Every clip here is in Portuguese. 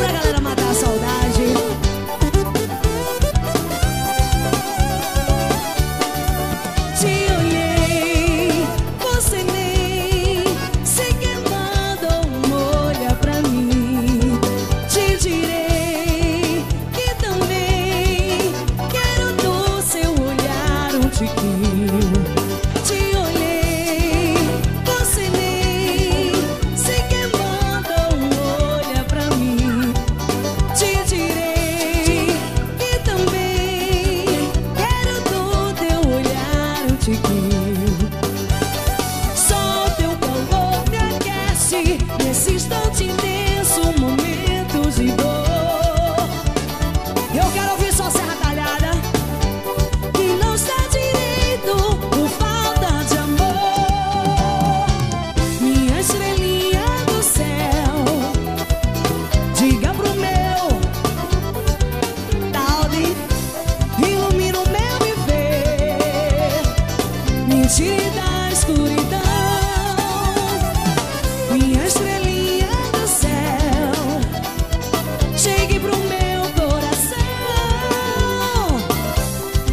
pra galera matar a saudade. Te olhei, você nem sequer mandou um olhar pra mim. Te direi que também quero do seu olhar um tiquinho. Te olhei, você nem sequer mandou um olhar pra mim. Te direi que também quero do teu olhar um tiquinho. Só o teu calor me aquece nesse instante intenso, momento de dor. Eu quero ouvir sua serra talhada, que não está direito por falta de amor. Minha estrelinha do céu, diga pro meu Taudi, ilumina o meu viver, me tire da escuridão. Minha estrelinha do céu, chegue pro meu coração,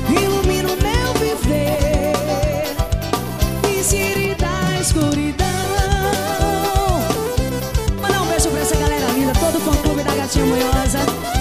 ilumina o meu viver, me tire da escuridão. Mandar um beijo pra essa galera linda, todo fã clube da Gatinha Manhosa.